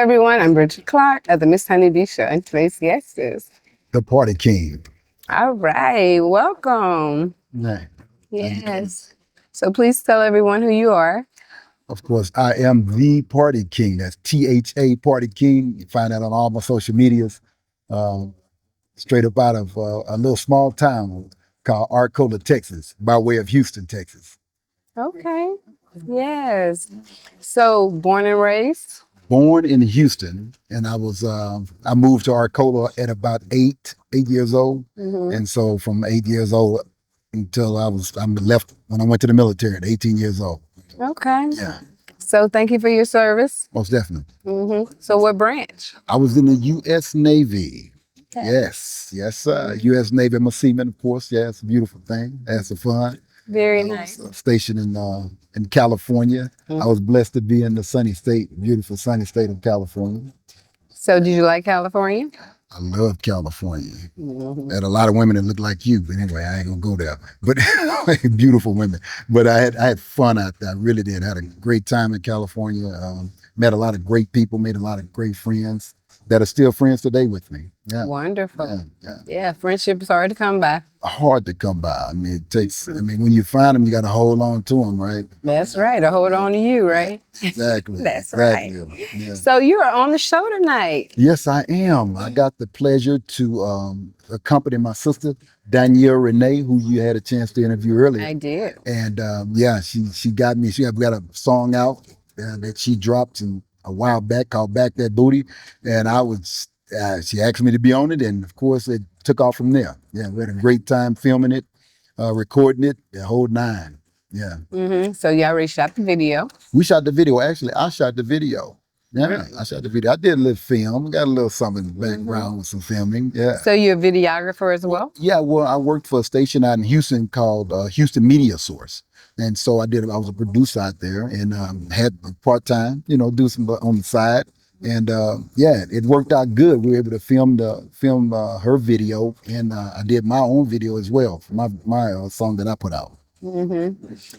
everyone. I'm Bridgette Clarke at the Miss Honeybee Show, and today's guest is. The Party King. All right, welcome. Right. Yes. So please tell everyone who you are. Of course, I am the Party King. That's THA Party King. You find that on all my social medias. Um, Straight up out of a little small town called Arcola, Texas, by way of Houston, Texas. Okay. Yes. So born and raised. Born in Houston, and I moved to Arcola at about eight years old, and so from 8 years old until I left when I went to the military at 18 years old. Okay. Yeah, So thank you for your service. most definitely. So what branch? I was in the U.S. Navy. Okay. Yes, sir. U.S. Navy. I'm a seaman, of course. Yeah, it's a beautiful thing. That's some fun. Very I was nice. stationed in California. I was blessed to be in the beautiful sunny state of California. So did you like California? I love California. Had a lot of women that look like you, but anyway, I ain't gonna go there. But beautiful women. But I had fun out there. I really did. I had a great time in California. Met a lot of great people. Made a lot of great friends that are still friends today with me. Yeah. Wonderful. Yeah. Yeah, friendship is hard to come by. Hard to come by. I mean, it takes. I mean, when you find them, you got to hold on to them, right? That's right. I hold on to you, right? Exactly. That's exactly. Yeah. So you are on the show tonight. Yes, I am. I got the pleasure to accompany my sister Danielle Renee, who you had a chance to interview earlier. I did. And yeah, she got me. She got a song out that she dropped a while back called "Back That Booty," and I was. She asked me to be on it, and of course, it took off from there. Yeah, we had a great time filming it, recording it, the whole nine. Yeah. So you already shot the video. We shot the video. Actually, I shot the video. Yeah, I shot the video. I did a little film. Got a little something in the background with some filming. Yeah. So you're a videographer as well? Yeah, well, I worked for a station out in Houston called Houston Media Source. And so I was a producer out there and had part-time, do some on the side. And yeah, it worked out good. We were able to film her video, and I did my own video as well for my song that I put out.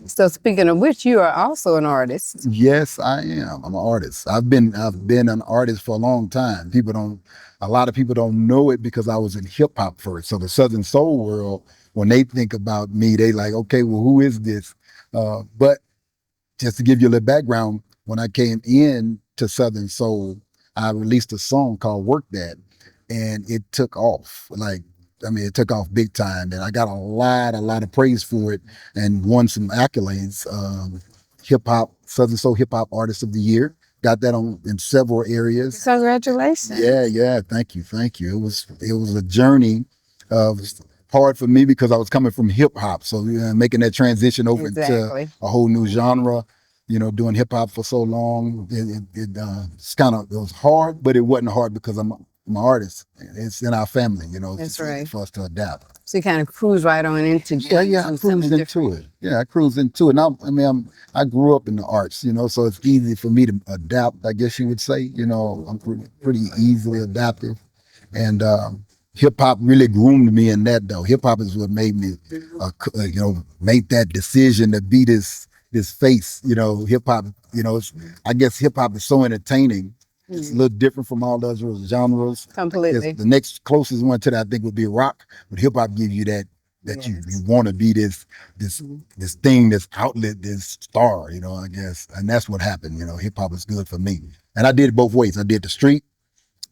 So speaking of which, you are also an artist. Yes, I am. I'm an artist. I've been an artist for a long time. A lot of people don't know it because I was in hip hop first. So the Southern Soul world, when they think about me, they like, okay, well, who is this? But just to give you a little background, when I came in to Southern Soul, I released a song called "Work That," and it took off. It took off big time, and I got a lot of praise for it, and won some accolades. Hip hop, Southern Soul Hip Hop Artist of the Year. Got that in several areas. Congratulations. Yeah. Thank you. It was a journey. Hard for me because I was coming from hip hop, so making that transition over to a whole new genre. Doing hip hop for so long, it was hard, but it wasn't hard because I'm an artist. It's in our family, That's right. For us to adapt. So you kind of cruise right on into I cruised into it. Yeah, I cruised into it. And I grew up in the arts, so it's easy for me to adapt, I guess you would say. I'm pretty easily adaptive. And hip hop really groomed me in that, though. Hip hop is what made me, make that decision to be this face. Hip hop, I guess hip hop is so entertaining. It's a little different from all the other genres. Completely. The next closest one to that, I think, would be rock. But hip hop gives you that you want to be this thing, this outlet, this star, I guess. And that's what happened. Hip hop is good for me. And I did it both ways. I did the street,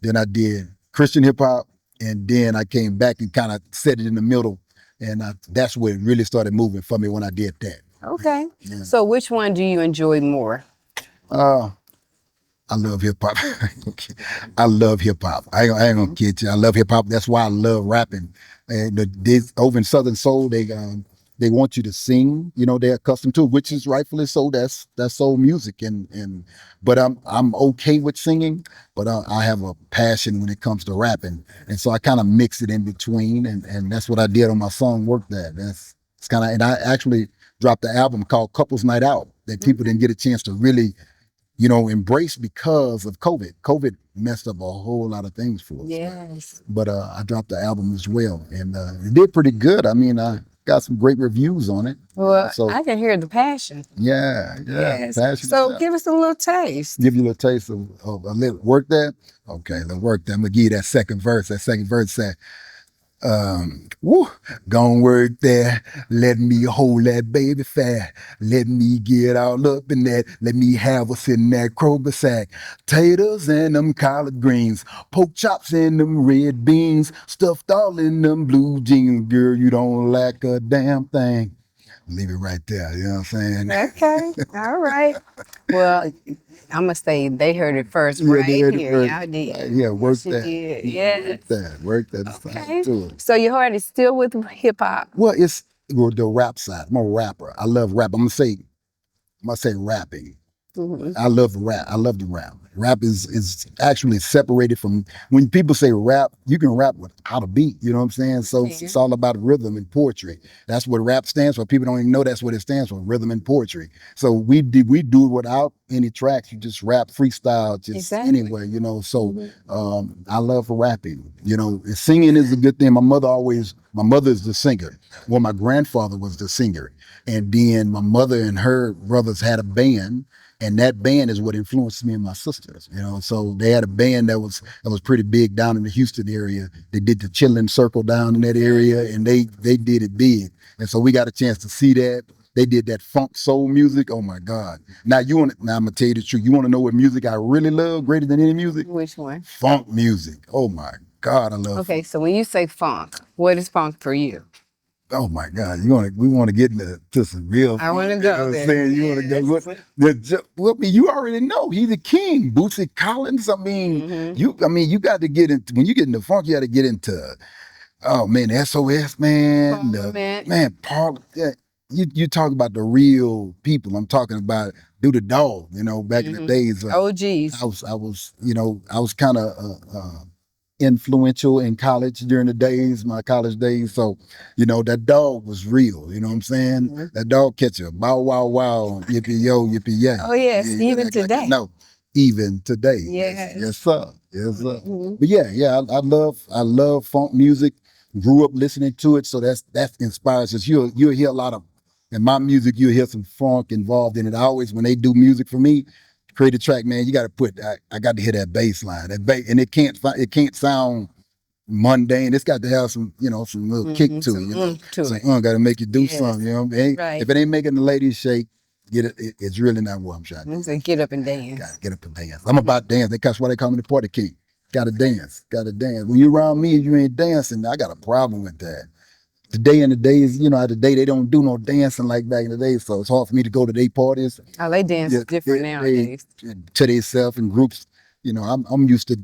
then I did Christian hip hop, and then I came back and kind of set it in the middle. And that's where it really started moving for me when I did that. Okay. Yeah. So which one do you enjoy more? I love hip hop. I love hip hop. I ain't gonna kid you. I love hip hop. That's why I love rapping. And over in Southern Soul, they want you to sing. They're accustomed to it, which is rightfully so. That's soul music. But I'm okay with singing, but I have a passion when it comes to rapping, and so I kind of mix it in between, and that's what I did on my song "Work That." It's kind of, and I actually dropped the album called "Couples Night Out" that people didn't get a chance to really embrace because of COVID. COVID messed up a whole lot of things for us. Yes. But I dropped the album as well, and it did pretty good. I got some great reviews on it. Well, So I can hear the passion. yeah, Yes. passion So itself. give us a little taste. Give you a little taste of a little work that. Okay, let's work that. I'm gonna give you that second verse. That second verse said, woo, gon' work there. Let me hold that baby fat. Let me get all up in that. Let me have us in that Kroger sack. Taters and them collard greens. Pork chops and them red beans. Stuffed all in them blue jeans. Girl, you don't lack a damn thing. Leave it right there. You know what I'm saying? Okay. All right. Well, I'm gonna say they heard it first Yeah, right they heard it here. first. Y'all did. Right, yeah, work Yes, you that. did. Yeah, Yes. work that. Okay. To it. So your heart is still with hip hop. Well, it's the rap side. I'm a rapper. I love rap. I'm gonna say rapping. Mhm. I love rap. I love the rap. Rap is actually separated from when people say rap, you can rap without a beat. You know what I'm saying? So it's all about rhythm and poetry. That's what rap stands for. People don't even know that's what it stands for, rhythm and poetry. So we do it without any tracks. You just rap freestyle, just Exactly. anywhere, you know. So I love rapping. You know, singing is a good thing. My mother is the singer. Well, my grandfather was the singer. And then my mother and her brothers had a band. And that band is what influenced me and my sisters, you know. So they had a band that was pretty big down in the Houston area. They did the Chillin' Circle down in that area, and they did it big. And so we got a chance to see that. They did that funk soul music. Oh my God! Now I'm gonna tell you the truth. You want to know what music I really love greater than any music? Which one? Funk music. Oh my God, I love. Okay, so when you say funk, what is funk for you? Oh my God, we want to get into some real. I want to You know go what I'm there. saying? You want to go. Well, I mean, you already know he's the king, Bootsy Collins. I mean, you got to get into when you get into funk, you got to get into. Oh man, SOS man, man, Paul. Yeah, you talk about the real people. I'm talking about Do the Dog. You know, back in the days. OGs. I was kind of influential in college during my college days. So, you know, that dog was real. You know what I'm saying? That dog catch a bow wow wow, yippee yo, yippee yay. Oh yes, Yeah, even today. no, even today. Yes. Yes, sir. Yes, sir. But yeah, I love funk music. Grew up listening to it, so that inspires us. You'll hear a lot of in my music. You'll hear some funk involved in it. I always when they do music for me, create a track, man. You got to I got to hear that bass line, and it can't sound mundane. It's got to have some some little kick to it. You know, it's like got to make you do something. You know, Right. if it ain't making the ladies shake, it's really not what I'm trying to do. So get up and dance. Gotta get up and dance. I'm about dance. That's why they call me the party king. Gotta dance. Gotta dance. When you around me and you ain't dancing, I got a problem with that. Today in the days, today they don't do no dancing like back in the day, so it's hard for me to go to their parties. Oh, they dance different nowadays. To themselves in groups. You know, I'm used to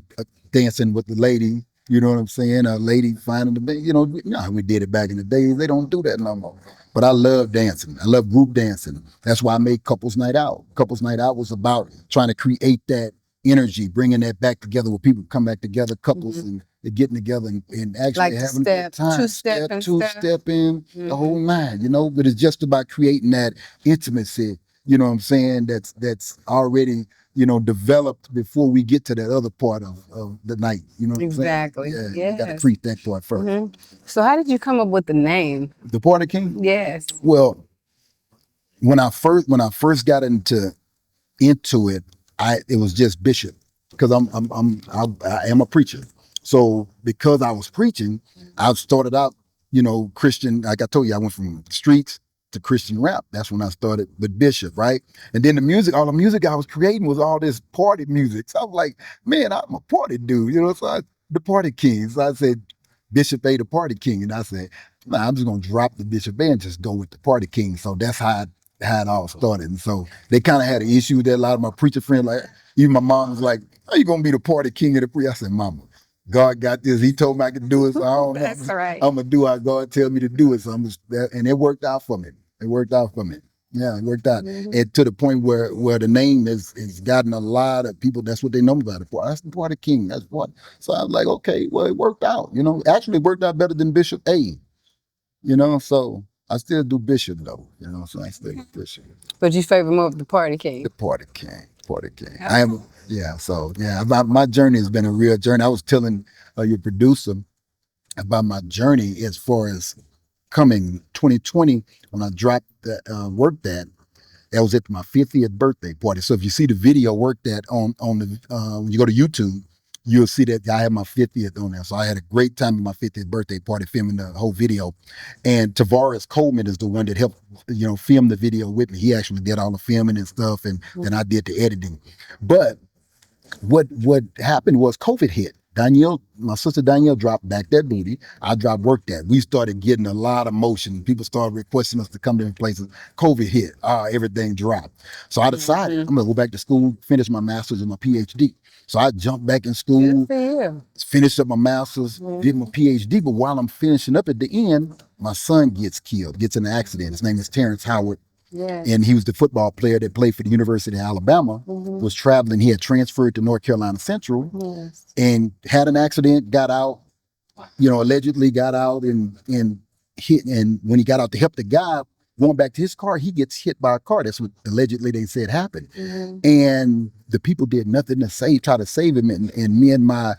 dancing with the lady. You know what I'm saying? A lady finding the, we did it back in the days. They don't do that no more. But I love dancing. I love group dancing. That's why I made Couples Night Out. Couples Night Out was about trying to create that energy, bringing that back together where people come back together, couples, and they're getting together and actually Like having step, a good time. two-step, Two-stepping, the whole nine, But it's just about creating that intimacy, you know what I'm saying, that's already, developed before we get to that other part of the night. You know what I'm saying? Exactly. Yeah, Yes. you got to create that part first. So how did you come up with the name? The Party King? Yes. Well, when I first got into it, it was just Bishop because I am a preacher. So because I was preaching, I started out, Christian. Like I told you, I went from the streets to Christian rap. That's when I started with Bishop, right? And then all the music I was creating was all this party music. So I was like, man, I'm a party dude, So the Party King. So I said, Bishop A, the Party King, and I said, nah, I'm just gonna drop the Bishop A and just go with the Party King. So that's how it all started. And so they kind of had an issue with that. A lot of my preacher friends, like even my mom was like, how you gonna be the Party King of the preacher? I said, Mama, God got this. He told me I could do it, so I don't That's know. right. I'm gonna do how God tell me to do it. So and it worked out for me. It worked out for me. Yeah, it worked out. And to the point where the name has gotten a lot of people. That's what they know about it. That's the Party King. That's what. So I was like, okay, well, it worked out. Actually, it worked out better than Bishop A. So I still do Bishop though. So I still do Bishop. But you favor more of the Party King. The Party King. Party King. I am. Yeah. So yeah, my journey has been a real journey. I was telling your producer about my journey as far as coming 2020 when I dropped the work that was at my 50th birthday party. So if you see the video work that on the when you go to YouTube, you'll see that I had my 50th on there. So I had a great time at my 50th birthday party filming the whole video. And Tavares Coleman is the one that helped, film the video with me. He actually did all the filming and stuff, and then I did the editing. But what happened was COVID hit. Danielle, my sister Danielle dropped Back That Booty. I dropped Work That. We started getting a lot of motion. People started requesting us to come to different places. COVID hit. Everything dropped. So I decided I'm gonna go back to school, finish my master's and my PhD. So I jumped back in school, finished up my master's, did my PhD. But while I'm finishing up at the end, my son gets killed, gets in an accident. His name is Terrence Howard. Yes. And he was the football player that played for the University of Alabama, was traveling. He had transferred to North Carolina Central and had an accident, got out, allegedly got out and hit. And when he got out to help the guy, going back to his car, he gets hit by a car. That's what allegedly they said happened. And the people did nothing to try to save him. And me and my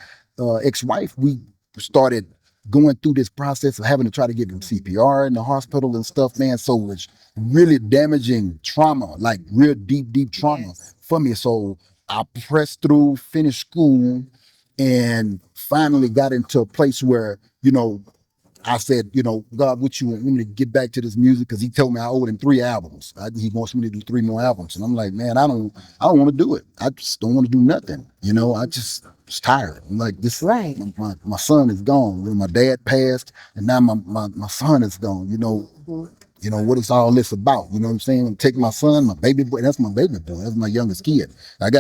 ex-wife, we started going through this process of having to try to give him CPR in the hospital and stuff, man. So it's really damaging trauma, like real deep trauma for me. So I pressed through, finished school, and finally got into a place where, I said, God, what you want me to get back to this music? Because he told me I owed him 3 albums. He wants me to do 3 more albums. And I'm like, man, I don't want to do it. I just don't want to do nothing. I just was tired. I'm like, this, right. My son is gone. My dad passed, and now my son is gone. What is all this about? You know what I'm saying? I'm taking my son, my baby boy. That's my baby boy. That's my youngest kid. I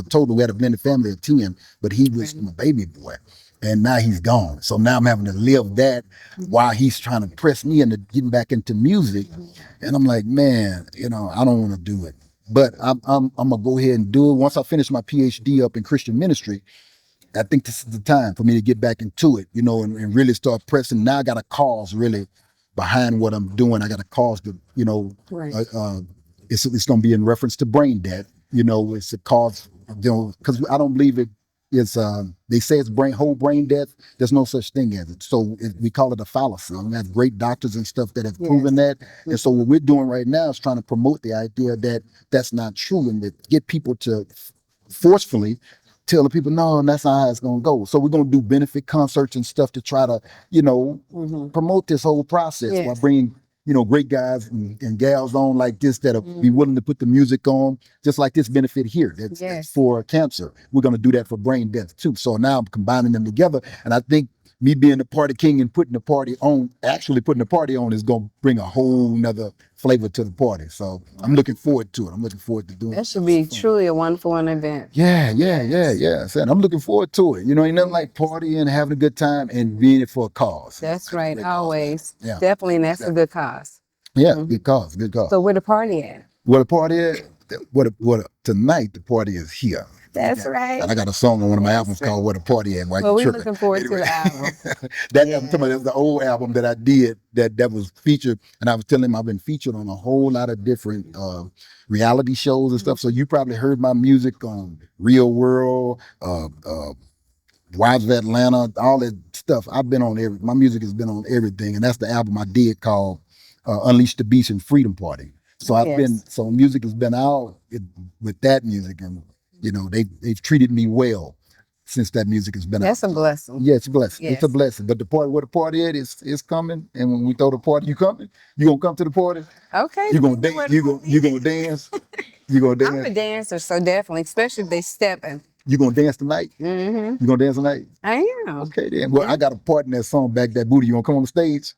told her we had a blended family of 10, but he was my baby boy. And now he's gone. So now I'm having to live that while he's trying to press me into getting back into music. And I'm like, man, I don't want to do it. But I'm gonna go ahead and do it. Once I finish my PhD up in Christian ministry, I think this is the time for me to get back into it, and really start pressing. Now I got a cause really behind what I'm doing. I got a cause to, it's going to be in reference to brain death. It's a cause, because I don't believe it is, they say it's whole brain death. There's no such thing as it. So we call it a fallacy. We have great doctors and stuff that have proven that. And so what we're doing right now is trying to promote the idea that that's not true, and to get people to forcefully tell the people, no, that's not how it's going to go. So we're going to do benefit concerts and stuff to try to, promote this whole process while bringing, great guys and gals on like this that'll be willing to put the music on, just like this benefit here. That's for cancer. We're going to do that for brain death too. So now I'm combining them together. And I think me being the party king and putting the party on is going to bring a whole nother flavor to the party. So I'm looking forward to it. I'm looking forward to doing it. That should be truly a wonderful event. Yeah. And I'm looking forward to it. Ain't nothing like partying, having a good time, and being it for a cause. That's right. Always. Yeah. Definitely. And that's a good cause. Yeah. Good cause. So where the party at? Where the party at? Tonight the party is here. That's right. And I got a song on one of my albums called "Where the Party At." Well, we're looking forward to the album. That's the old album that I did that was featured, and I was telling him I've been featured on a whole lot of different reality shows and stuff. So you probably heard my music on Real World, Wives of Atlanta, all that stuff. I've been on my music has been on everything, and that's the album I did called "Unleash the Beast and Freedom Party." So music has been out with that music, and they've treated me well since that music has been out. That's a blessing. Yeah, it's a blessing. Yes. It's a blessing. But where the party at is coming. And when we throw the party, you coming? You gonna come to the party? Okay. You gonna dance? You gonna dance? You gonna dance? I'm a dancer, so definitely, especially if they stepping. You gonna dance tonight? Mm-hmm. You gonna dance tonight? I am. Okay then. Well, I got a part in that song, Back That Booty. You gonna come on the stage?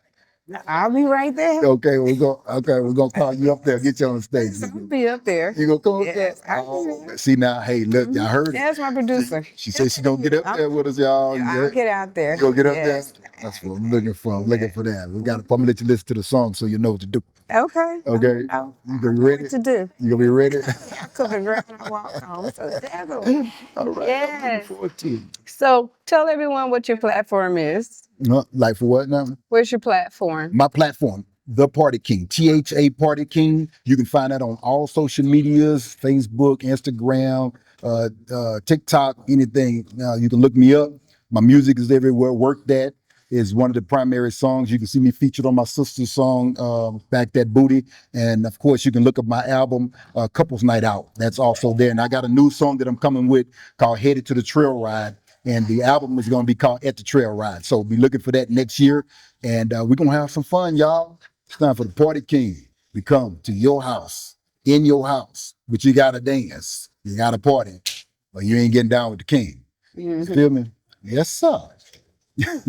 I'll be right there. Okay, we're gonna call you up there, get you on the stage. I'll be up there. You gonna come up there? See now, hey, look, y'all heard it. That's my producer. She said she gonna get up there with us, y'all. I'll get out there. You gonna get up there? That's what I'm looking for. I'm looking for that. I'm gonna let you listen to the song so you know what to do. Okay. Okay. You gonna be ready? What to do? You gonna be ready? I couldn't grab and walk home. So definitely. All right. Yes. I'm looking forward to it. So tell everyone what your platform is. Like for what now? Where's your platform? My platform, The Party King, THA Party King. You can find that on all social medias, Facebook, Instagram, TikTok, anything. You can look me up. My music is everywhere. Work That. is one of the primary songs. You can see me featured on my sister's song, Back That Booty. And of course, you can look up my album, Couples Night Out. That's also there. And I got a new song that I'm coming with called Headed to the Trail Ride. And the album is going to be called At the Trail Ride. So be looking for that next year. And we're going to have some fun, y'all. It's time for the Party King. We come to your house, in your house, but you got to dance. You got to party, or you ain't getting down with the king. You feel me? Yes, sir.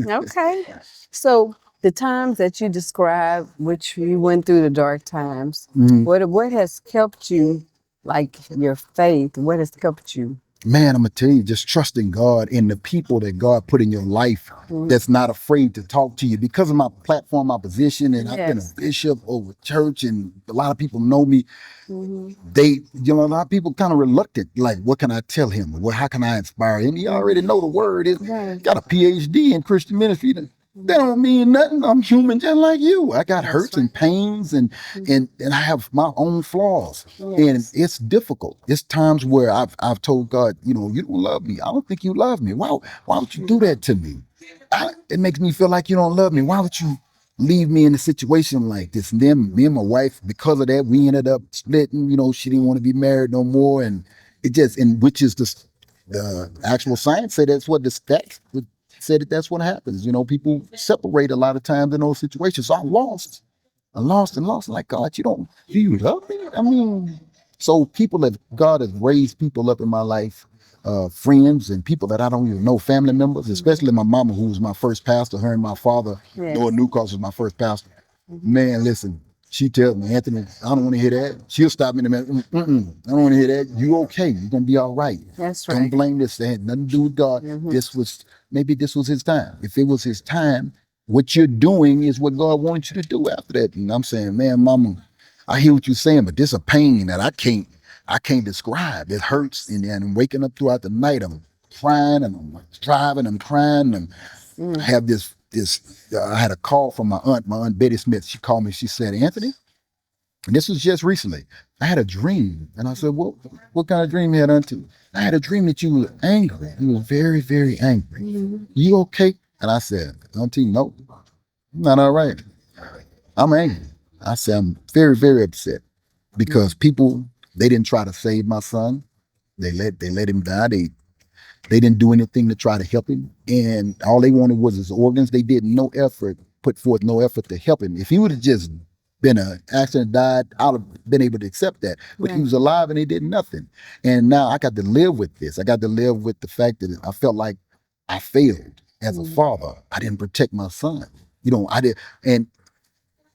Okay. So the times that you described, which you went through the dark times, what has helped you, like your faith? What has helped you? Man, I'm gonna tell you, just trusting God and the people that God put in your life that's not afraid to talk to you because of my platform, my position, and I've been a bishop over church, and a lot of people know me. They, a lot of people kind of reluctant, like, what can I tell him? Well, how can I inspire him? He already know the word. He's got a PhD in Christian ministry. That don't mean nothing. I'm human just like you. I got hurts and pains and I have my own flaws. And it's difficult. It's times where I've told God, you don't love me. I don't think you love me. Why would you do that to me? It makes me feel like you don't love me. Why would you leave me in a situation like this? And then me and my wife, because of that, we ended up splitting. She didn't want to be married no more. And which is the actual science say that's what the stats said that's what happens. People separate a lot of times in those situations. So I lost. Like, God, do you love me? I mean, so God has raised people up in my life, friends and people that I don't even know, family members, especially my mama, who was my first pastor. Her and my father, Noah Newcastle, was my first pastor. Man, listen, she tells me, Anthony, I don't want to hear that. She'll stop me in a minute. I don't want to hear that. You okay? You're gonna be all right. That's right. Don't blame this. It had nothing to do with God. Maybe this was his time. If it was his time, what you're doing is what God wanted you to do after that. And I'm saying, man, mama, I hear what you're saying, but there's a pain that I can't describe. It hurts, and I'm waking up throughout the night. I'm crying, and I'm driving, I'm crying, and I have this. I had a call from my aunt Betty Smith. She called me. She said, Anthony, and this was just recently, I had a dream. And I said, what kind of dream you had, Auntie? I had a dream that you were angry. You were very, very angry. You okay? And I said, Auntie, no, I'm not all right. I'm angry. I said, I'm very, very upset because people, they didn't try to save my son. They let him die. They didn't do anything to try to help him. And all they wanted was his organs. They did put forth no effort to help him. If he would have just been an accident, died, I'd have been able to accept that. But he was alive and he did nothing. And now I got to live with this. I got to live with the fact that I felt like I failed as a father. I didn't protect my son. I did. And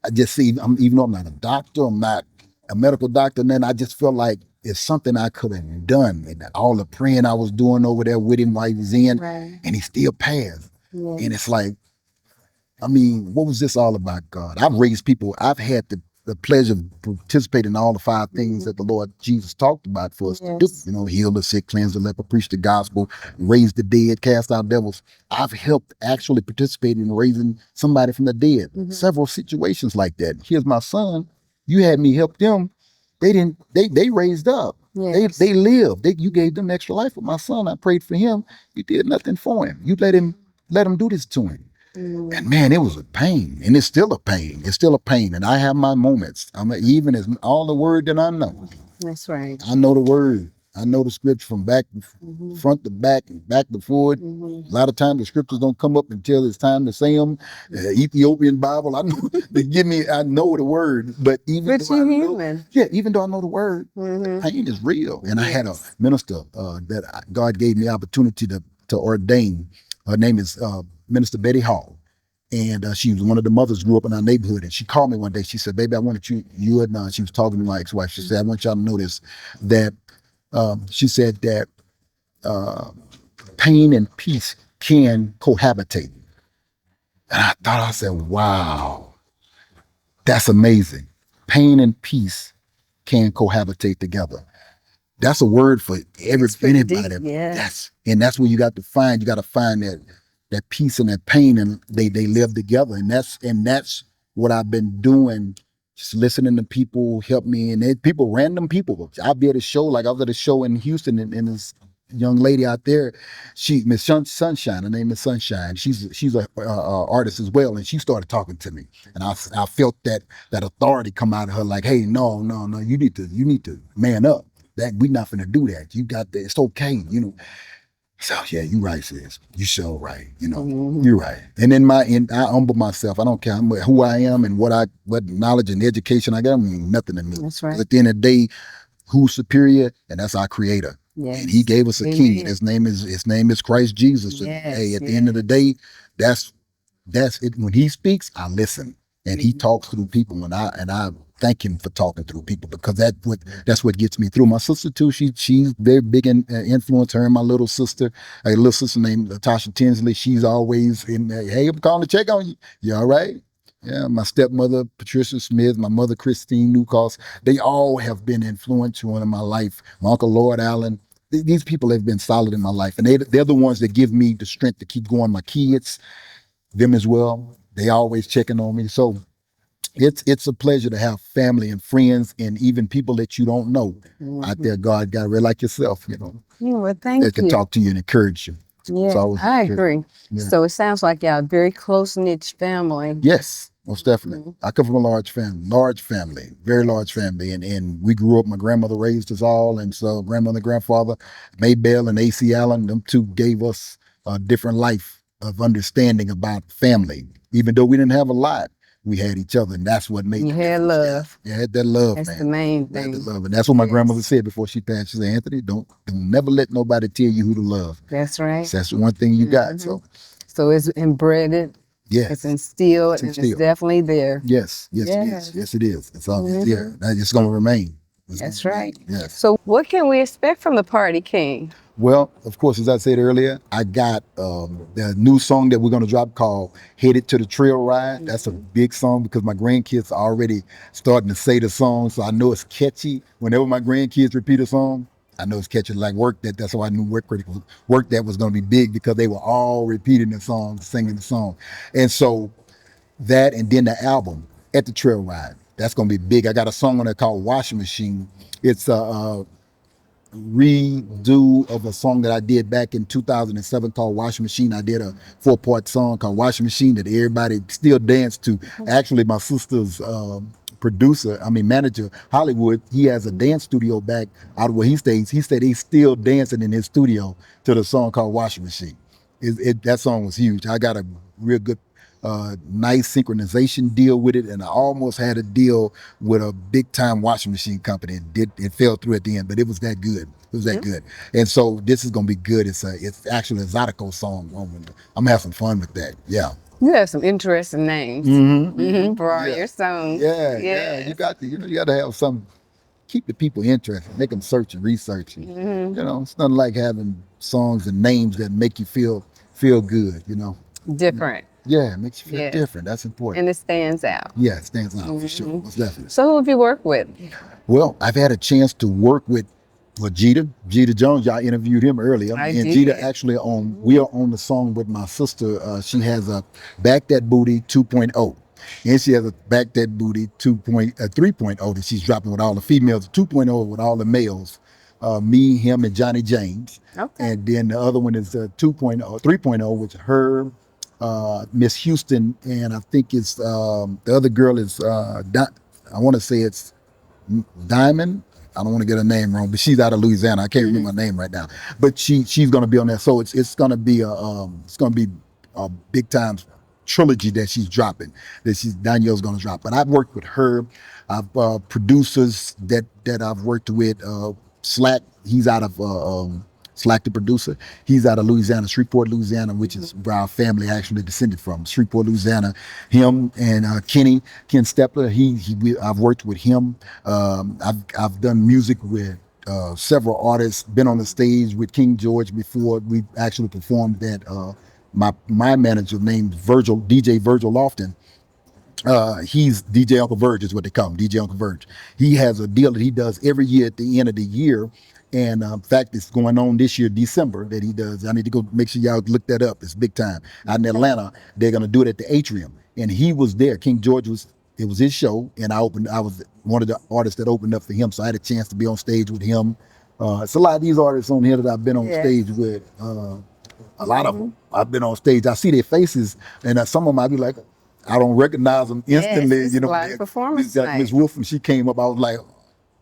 I just see, even though I'm not a doctor, I'm not a medical doctor, and then I just feel like it's something I could have done. And all the praying I was doing over there with him while he was in, and he still passed. And it's like, what was this all about, God? I've raised people. I've had the pleasure of participating in all the 5 things that the Lord Jesus talked about for us to do. Heal the sick, cleanse the leper, preach the gospel, raise the dead, cast out devils. I've helped actually participate in raising somebody from the dead. Several situations like that. Here's my son. You had me help them. They raised up. They lived. You gave them extra life with my son. I prayed for him. You did nothing for him. You let him do this to him. And man, it was a pain, and it's still a pain. It's still a pain, and I have my moments. Even as all the word that I know. That's right. I know the word. I know the scripture from front to back and back to forward. A lot of times the scriptures don't come up until it's time to say them. Ethiopian Bible, I know I know the word, but even though I know the word, pain is real. And I had a minister that God gave me the opportunity to ordain. Her name is Minister Betty Hall. And she was one of the mothers grew up in our neighborhood. And she called me one day. She said, baby, I wanted you and she was talking to my ex-wife. She said, I want y'all to know this, that she said that pain and peace can cohabitate. And I said, wow, that's amazing. Pain and peace can cohabitate together. That's a word for anybody. And that's where you got to find that peace and that pain, and they live together. And that's what I've been doing, just listening to people help me, and random people. I'll be at a show, like I was at a show in Houston, and this young lady out there, she Miss Sunshine. Her name is Sunshine. She's a artist as well, and she started talking to me, and I felt that authority come out of her, like, hey, no, you need to man up. That we not finna do that. You got that. It's okay, you know. So yeah, you right, sis. You sure right. You know, you're right. And I humble myself. I don't care who I am and what knowledge and education I got. I mean, nothing to me. That's 'Cause right. at the end of the day, who's superior? And that's our Creator. And He Yes. gave us a King. And Amen. His name is Christ Jesus. And hey, Yes. at the end of the day, that's that's it. When He speaks, I listen, and He Mhm. talks through people, and I thank Him for talking through people, because that's what gets me through. My sister too. She's very big in influence. Her and my a little sister named Tasha Tinsley. She's always in. Hey, I'm calling to check on you. You all right? Yeah, my stepmother, Patricia Smith, my mother, Christine Newcross, they all have been influential in my life. My Uncle Lord Allen, these people have been solid in my life. And they're the ones that give me the strength to keep going. My kids, them as well, they always checking on me. So it's a pleasure to have family and friends and even people that you don't know out there. God got rid like yourself, you know, Well, that thank can you. talk to you and encourage you. Yeah, So I agree. yeah. So it sounds like y'all a very close knit family. Yes, most definitely. I come from a large family, very large family, and we grew up. My grandmother raised us all, and so grandmother, grandfather, Maybell and AC Allen, them two gave us a different life of understanding about family. Even though we didn't have a lot, we had each other, and that's what made You the had difference. love. Yeah, had that love, That's the man. main Had the thing. love, and that's what my grandmother Yes. said before she passed. She said, "Anthony, don't never let nobody tell you who to love. That's right. So that's the one thing you got." Mhm. So it's embedded, it's Yes, instilled, it's and it's still. definitely there. Yes, it is. Yes. Yes, it is. It's all it's Mhm. there. It's going to remain. It's gonna That's remain. right. Yes. So what can we expect from the Party King? Well, of course, as I said earlier, I got the new song that we're going to drop called "Headed to the Trail Ride." That's a big song because my grandkids are already starting to say the song, so I know it's catchy. Whenever my grandkids repeat a song, I know it's catchy. Like Work That. That's why I knew Work That was going to be big, because they were all repeating the song, singing the song, and so that, and then the album At the Trail Ride. That's gonna be big. I got a song on there called Washing Machine. It's a redo of a song that I did back in 2007 called Washing Machine. I did a 4-part song called Washing Machine that everybody still dance to. Actually, my sister's manager, Hollywood, he has a dance studio back out of where he stays. He said he's still dancing in his studio to the song called Washing Machine. That song was huge. I got a real good nice synchronization deal with it, and I almost had a deal with a big time washing machine company. It fell through at the end, but it was that good. It was that good, and so this is gonna be good. It's actually a Zydeco song. I'm gonna have some fun with that. Yeah. You have some interesting names for all Yeah. your songs. Yeah. You Yes. got to you got to have some, keep the people interested, make them search and research. And, it's nothing like having songs and names that make you feel good. Different. Yeah, it makes you feel Yes. different. That's important. And it stands out. Yeah, it stands out for sure. Most definitely. So who have you worked with? Well, I've had a chance to work with Jeter Jones. Y'all interviewed him earlier, I and did. Jeter actually we are on the song with my sister. She has a Back That Booty 2.0. And she has a Back That Booty 3.0 that she's dropping with all the females, 2.0 with all the males. Me, him, and Johnny James. Okay. And then the other one is 2.0, 3.0, which her, Miss Houston, and I think it's the other girl is I want to say it's Diamond. I don't want to get her name wrong, but she's out of Louisiana. I can't remember her name right now, but she's going to be on there. So it's going to be a big time trilogy that she's dropping, that Danielle's going to drop. But I've worked with her. I've producers that I've worked with. Slack, he's out of Slack, the producer. He's out of Louisiana, Shreveport, Louisiana, which is where our family actually descended from. Shreveport, Louisiana. Him and Ken Stepler. I've worked with him. I've done music with several artists. Been on the stage with King George before. We actually performed at my manager named DJ Virgil Lofton. He's DJ Uncle Verge is what they call him, DJ Uncle Verge. He has a deal that he does every year at the end of the year. And in fact, it's going on this year, December, that he does. I need to go make sure y'all look that up. It's big time. Out in Atlanta, they're going to do it at the Atrium. And he was there. King George it was his show. And I was one of the artists that opened up for him. So I had a chance to be on stage with him, It's a lot of these artists on here that I've been on Yes. stage with. A lot of them. I've been on stage. I see their faces, and some of them I be like, I don't recognize them instantly. Yes, You it's a know, live performance Miss night. Wolf, when she came up, I was like,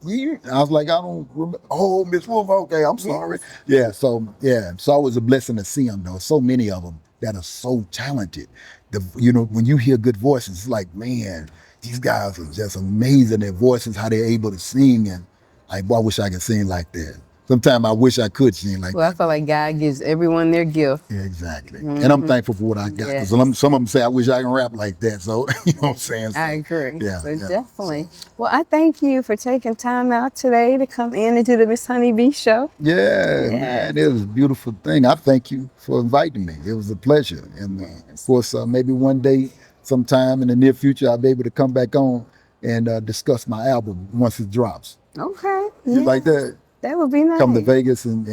yeah. I was like, I don't remember. Oh, Miss Wolf. Okay, I'm sorry. Yeah. So yeah, it's always a blessing to see them though. So many of them that are so talented. When you hear good voices, it's like, man, these guys are just amazing. Their voices, how they're able to sing, and like, boy, I wish I could sing like that. Sometimes I wish I could sing like Well, I that. feel like God gives everyone their gift. Yeah, exactly. And I'm thankful for what I got. Because Yes. some of them say, I wish I can rap like that. So, you know what I'm saying? So, I agree. Yeah. So yeah. definitely. Well, I thank you for taking time out today to come in and do the Miss Honeybee show. Yeah, Yeah. man, it was a beautiful thing. I thank you for inviting me. It was a pleasure. And of course, maybe one day, sometime in the near future, I'll be able to come back on and discuss my album once it drops. Okay. You Yeah. like that? That would be nice. Come to Vegas and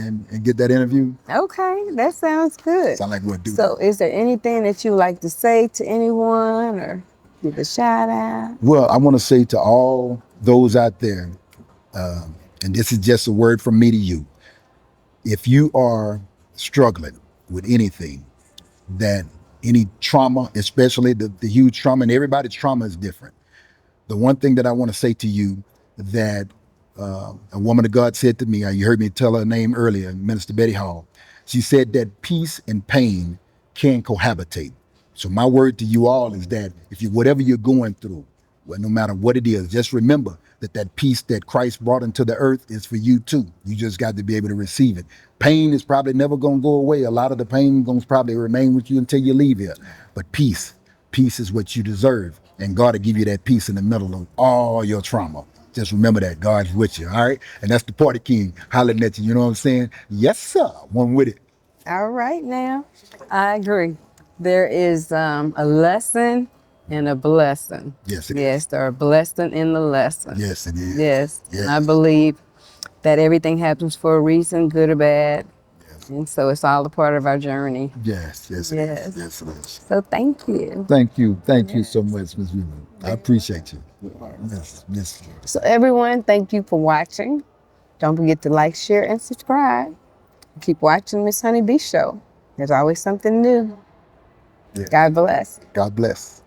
get that interview? Okay, that sounds good. Sound like we'll do So, is there anything that you like to say to anyone or give a shout out? Well, I want to say to all those out there, and this is just a word from me to you. If you are struggling with anything, that any trauma, especially the huge trauma, and everybody's trauma is different. The one thing that I want to say to you that a woman of God said to me, you heard me tell her name earlier, Minister Betty Hall. She said that peace and pain can cohabitate. So my word to you all is that if you whatever you're going through, well, no matter what it is, just remember that peace that Christ brought into the earth is for you too. You just got to be able to receive it. Pain is probably never going to go away. A lot of the pain going to probably remain with you until you leave here. But peace is what you deserve. And God will give you that peace in the middle of all your trauma. Just remember that God's with you, all right? And that's the party king hollering at you, you know what I'm saying? Yes, sir. One with it. All right, now. I agree. There is a lesson and a blessing. Yes, it Yes, there are blessing in the lesson. Yes, it is. Yes. Yes. And I believe that everything happens for a reason, good or bad. And so it's all a part of our journey. Yes, yes, Yes. yes, it is. So thank you. Thank you. Thank you so much, Ms. Rubin. I appreciate you. Yes, yes. So everyone, thank you for watching. Don't forget to like, share, and subscribe. Keep watching Miss Honeybee Show. There's always something new. Yeah. God bless. God bless.